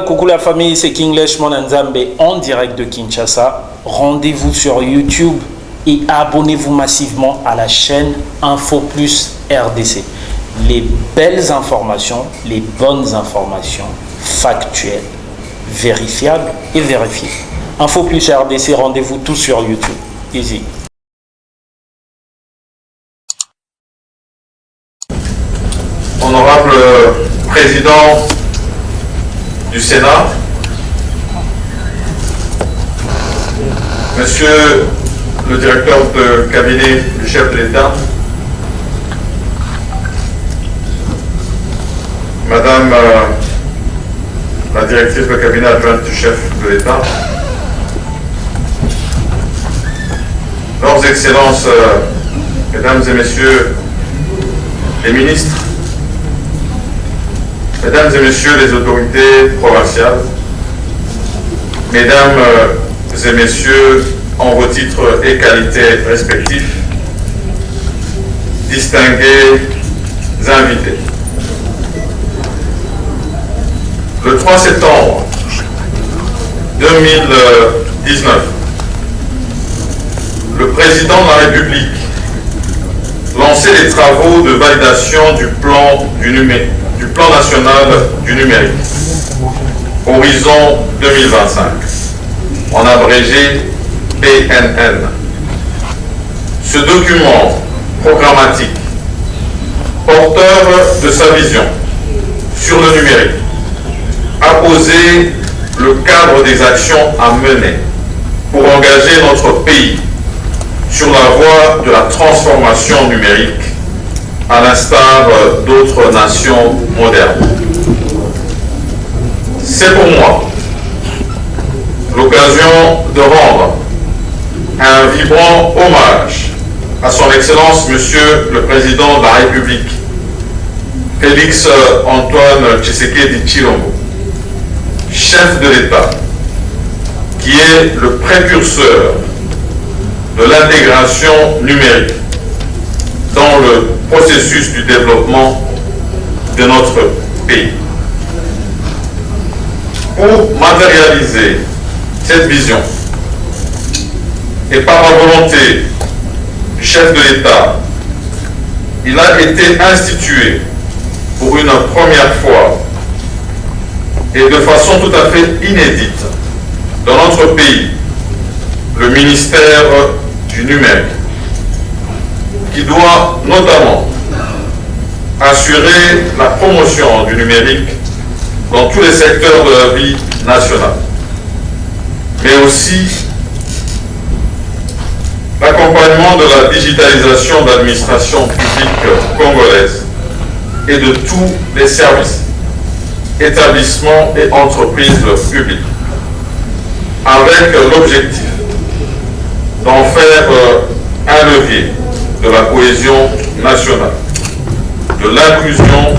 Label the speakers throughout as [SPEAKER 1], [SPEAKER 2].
[SPEAKER 1] Coucou la famille, c'est Kinglish Monanzambe en direct de Kinshasa. Rendez-vous sur YouTube et abonnez-vous massivement à la chaîne Info Plus RDC. Les belles informations, les bonnes informations factuelles, vérifiables et vérifiées. Info Plus RDC, rendez-vous tous sur YouTube. Easy.
[SPEAKER 2] Honorable Président du Sénat, Monsieur le directeur de cabinet du chef de l'État, Madame la directrice de cabinet adjointe du chef de l'État, Leurs Excellences, Mesdames et Messieurs les ministres, Mesdames et Messieurs les autorités provinciales, Mesdames et Messieurs en vos titres et qualités respectifs, distingués invités. Le 3 septembre 2019, le président de la République lançait les travaux de validation du plan national du numérique, Horizon 2025, en abrégé PNN. Ce document programmatique, porteur de sa vision sur le numérique, a posé le cadre des actions à mener pour engager notre pays sur la voie de la transformation numérique, à l'instar d'autres nations modernes. C'est pour moi l'occasion de rendre un vibrant hommage à son Excellence Monsieur le Président de la République, Félix Antoine Tshisekedi Tshilombo, chef de l'État, qui est le précurseur de l'intégration numérique dans le processus du développement de notre pays. Pour matérialiser cette vision, et par la volonté du chef de l'État, il a été institué pour une première fois et de façon tout à fait inédite dans notre pays, le ministère du numérique, qui doit notamment assurer la promotion du numérique dans tous les secteurs de la vie nationale, mais aussi l'accompagnement de la digitalisation de l'administration publique congolaise et de tous les services, établissements et entreprises publiques, avec l'objectif d'en faire un levier de la cohésion nationale, de l'inclusion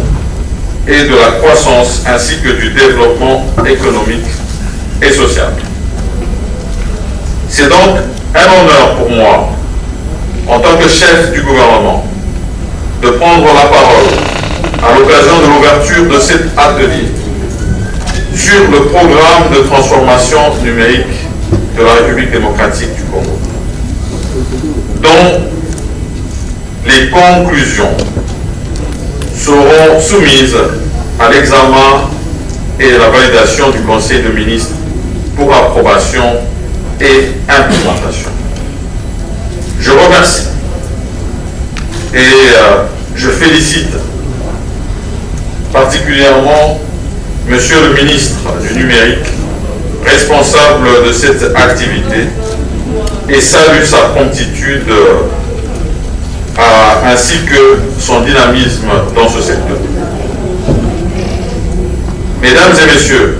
[SPEAKER 2] et de la croissance, ainsi que du développement économique et social. C'est donc un honneur pour moi, en tant que chef du gouvernement, de prendre la parole à l'occasion de l'ouverture de cet atelier sur le programme de transformation numérique de la République démocratique du Congo, dont les conclusions seront soumises à l'examen et à la validation du Conseil de ministres pour approbation et implémentation. Je remercie et je félicite particulièrement Monsieur le ministre du Numérique, responsable de cette activité, et salue sa promptitude ainsi que son dynamisme dans ce secteur. Mesdames et Messieurs,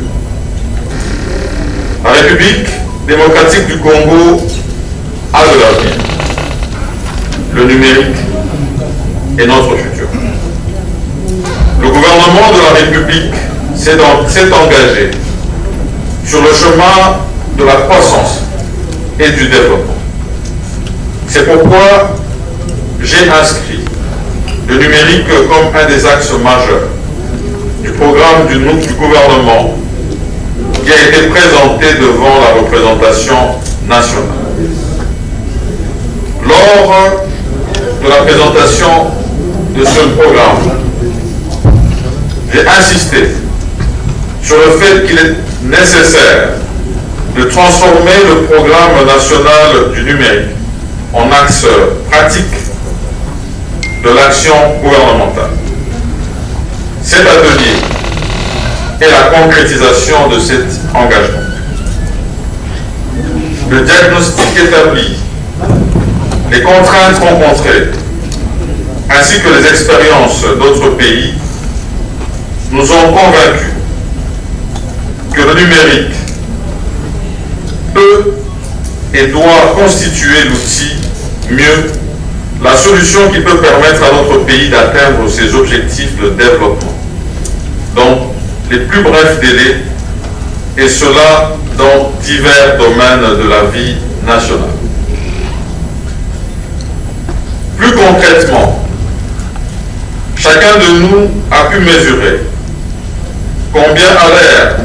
[SPEAKER 2] la République démocratique du Congo a de l'avenir. Le numérique est notre futur. Le gouvernement de la République s'est engagé sur le chemin de la croissance et du développement. C'est pourquoi j'ai inscrit le numérique comme un des axes majeurs du programme du gouvernement qui a été présenté devant la représentation nationale. Lors de la présentation de ce programme, j'ai insisté sur le fait qu'il est nécessaire de transformer le programme national du numérique en axe pratique de l'action gouvernementale. Cet atelier est la concrétisation de cet engagement. Le diagnostic établi, les contraintes rencontrées, ainsi que les expériences d'autres pays, nous ont convaincus que le numérique peut et doit constituer l'outil mieux, la solution qui peut permettre à notre pays d'atteindre ses objectifs de développement dans les plus brefs délais, et cela dans divers domaines de la vie nationale. Plus concrètement, chacun de nous a pu mesurer combien à l'ère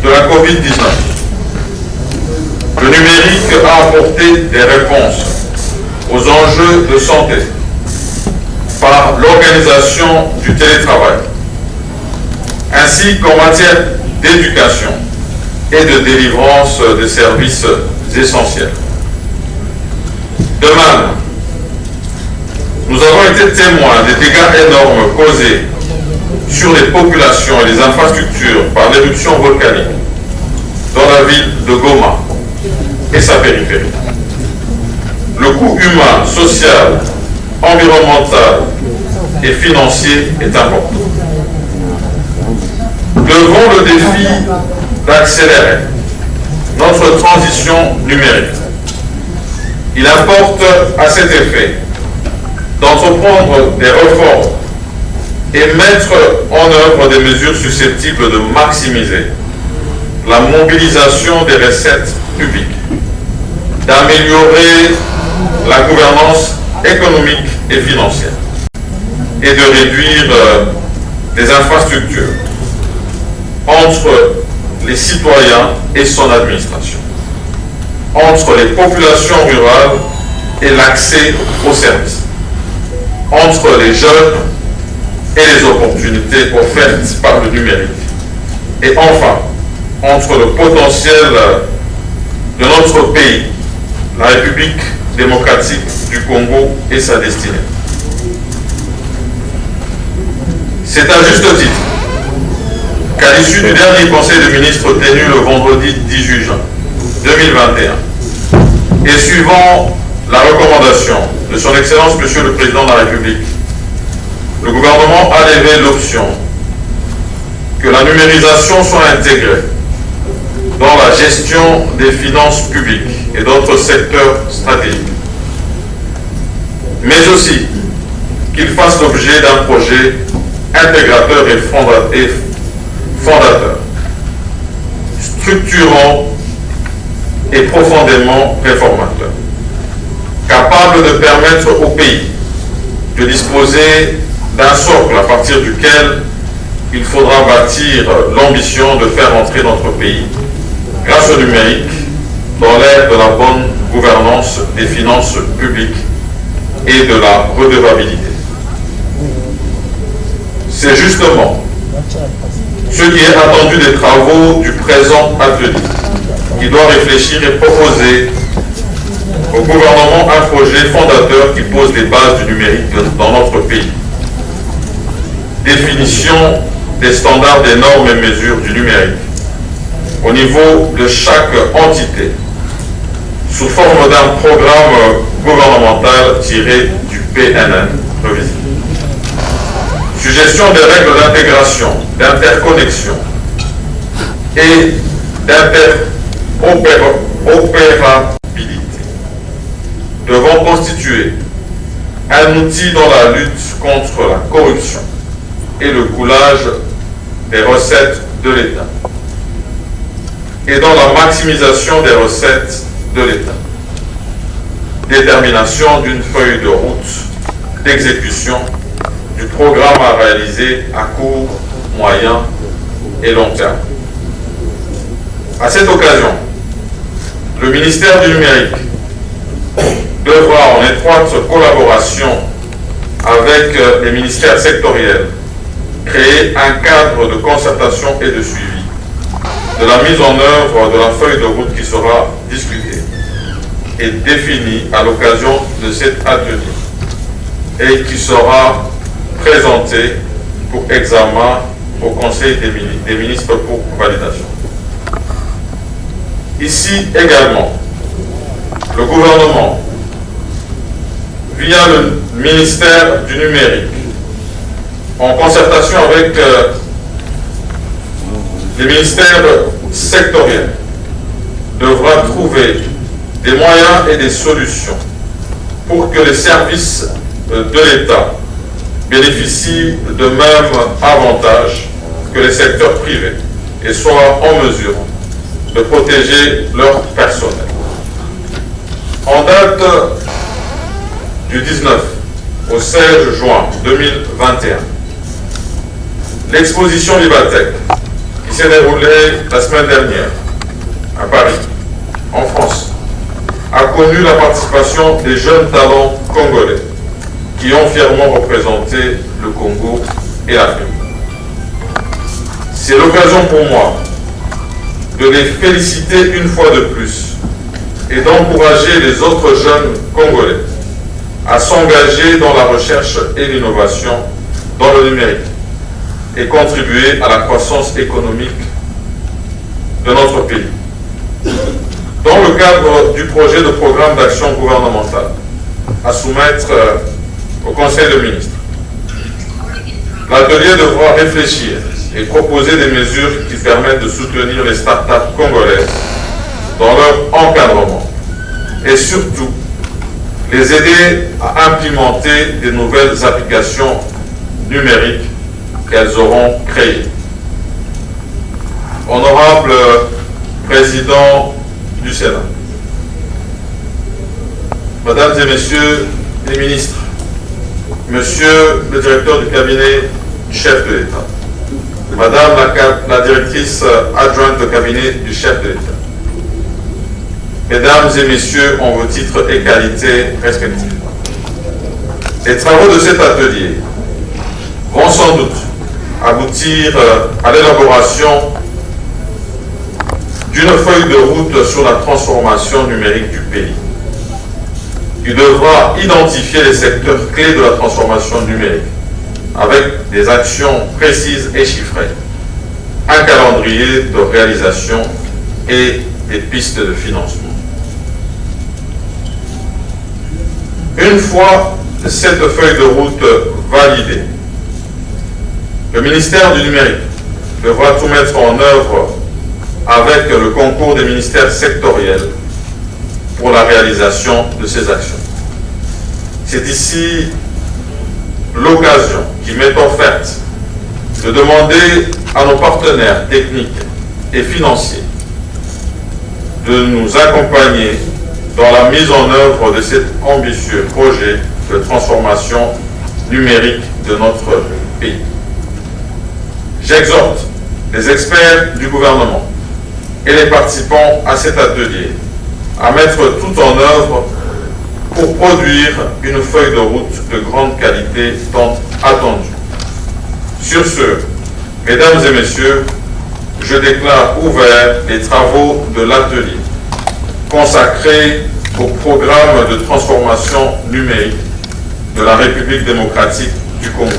[SPEAKER 2] de la COVID-19, le numérique a apporté des réponses aux enjeux de santé par l'organisation du télétravail, ainsi qu'en matière d'éducation et de délivrance de services essentiels. De même, nous avons été témoins des dégâts énormes causés sur les populations et les infrastructures par l'éruption volcanique dans la ville de Goma et sa périphérie. Le coût humain, social, environnemental et financier est important. Devant le défi d'accélérer notre transition numérique, il importe à cet effet d'entreprendre des réformes et mettre en œuvre des mesures susceptibles de maximiser la mobilisation des recettes publiques, d'améliorer la gouvernance économique et financière et de réduire les infrastructures entre les citoyens et son administration, entre les populations rurales et l'accès aux services, entre les jeunes et les opportunités offertes par le numérique, et enfin entre le potentiel de notre pays, la République démocratique du Congo et sa destinée. C'est à juste titre qu'à l'issue du dernier Conseil des ministres tenu le vendredi 18 juin 2021 et suivant la recommandation de son Excellence Monsieur le Président de la République, le gouvernement a levé l'option que la numérisation soit intégrée dans la gestion des finances publiques et d'autres secteurs stratégiques, mais aussi qu'il fasse l'objet d'un projet intégrateur et fondateur, structurant et profondément réformateur, capable de permettre au pays de disposer d'un socle à partir duquel il faudra bâtir l'ambition de faire entrer notre pays, grâce au numérique, dans l'ère de la bonne gouvernance des finances publiques et de la redevabilité. C'est justement ce qui est attendu des travaux du présent atelier, qui doit réfléchir et proposer au gouvernement un projet fondateur qui pose les bases du numérique dans notre pays. Définition des standards, des normes et mesures du numérique au niveau de chaque entité, sous forme d'un programme gouvernemental tiré du PNN révisé. Suggestion des règles d'intégration, d'interconnexion et d'interopérabilité devant constituer un outil dans la lutte contre la corruption et le coulage des recettes de l'État et dans la maximisation des recettes de l'État. Détermination d'une feuille de route d'exécution du programme à réaliser à court, moyen et long terme. À cette occasion, le ministère du Numérique devra, en étroite collaboration avec les ministères sectoriels, créer un cadre de concertation et de suivi de la mise en œuvre de la feuille de route qui sera discutée et définie à l'occasion de cet atelier et qui sera présentée pour examen au Conseil des ministres pour validation. Ici également, le gouvernement, via le ministère du Numérique, en concertation avec les ministères sectoriels, devra trouver des moyens et des solutions pour que les services de l'État bénéficient de mêmes avantages que les secteurs privés et soient en mesure de protéger leur personnel. En date du 19 au 16 juin 2021, l'exposition Libatech, qui s'est déroulée la semaine dernière à Paris, en France, a connu la participation des jeunes talents congolais qui ont fièrement représenté le Congo et l'Afrique. C'est l'occasion pour moi de les féliciter une fois de plus et d'encourager les autres jeunes Congolais à s'engager dans la recherche et l'innovation dans le numérique et contribuer à la croissance économique de notre pays. Dans le cadre du projet de programme d'action gouvernementale à soumettre au Conseil des ministres, l'atelier devra réfléchir et proposer des mesures qui permettent de soutenir les startups congolaises dans leur encadrement et surtout les aider à implémenter des nouvelles applications numériques qu'elles auront créées. Honorable Président du Sénat, Mesdames et Messieurs les ministres, Monsieur le directeur du cabinet du chef de l'État, Madame la directrice adjointe de cabinet du chef de l'État, Mesdames et Messieurs en vos titres et qualités respectifs, les travaux de cet atelier vont sans doute aboutir à l'élaboration d'une feuille de route sur la transformation numérique du pays. Il devra identifier les secteurs clés de la transformation numérique avec des actions précises et chiffrées, un calendrier de réalisation et des pistes de financement. Une fois cette feuille de route validée, le ministère du Numérique devra tout mettre en œuvre avec le concours des ministères sectoriels pour la réalisation de ces actions. C'est ici l'occasion qui m'est offerte de demander à nos partenaires techniques et financiers de nous accompagner dans la mise en œuvre de cet ambitieux projet de transformation numérique de notre pays. J'exhorte les experts du gouvernement et les participants à cet atelier à mettre tout en œuvre pour produire une feuille de route de grande qualité tant attendue. Sur ce, Mesdames et Messieurs, je déclare ouverts les travaux de l'atelier consacré au programme de transformation numérique de la République démocratique du Congo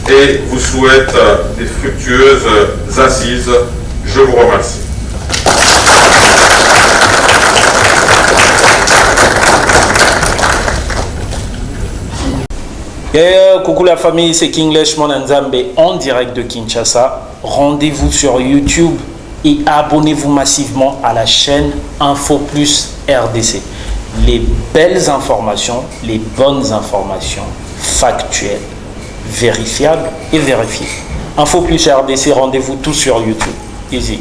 [SPEAKER 2] et vous souhaite des fructueuses assises. Je vous remercie.
[SPEAKER 1] Coucou la famille, c'est Kinglish Monanzambe en direct de Kinshasa. Rendez-vous sur YouTube et abonnez-vous massivement à la chaîne Info Plus RDC. Les belles informations, les bonnes informations factuelles, vérifiables et vérifiées. Info Plus RDC, rendez-vous tout sur YouTube. Easy.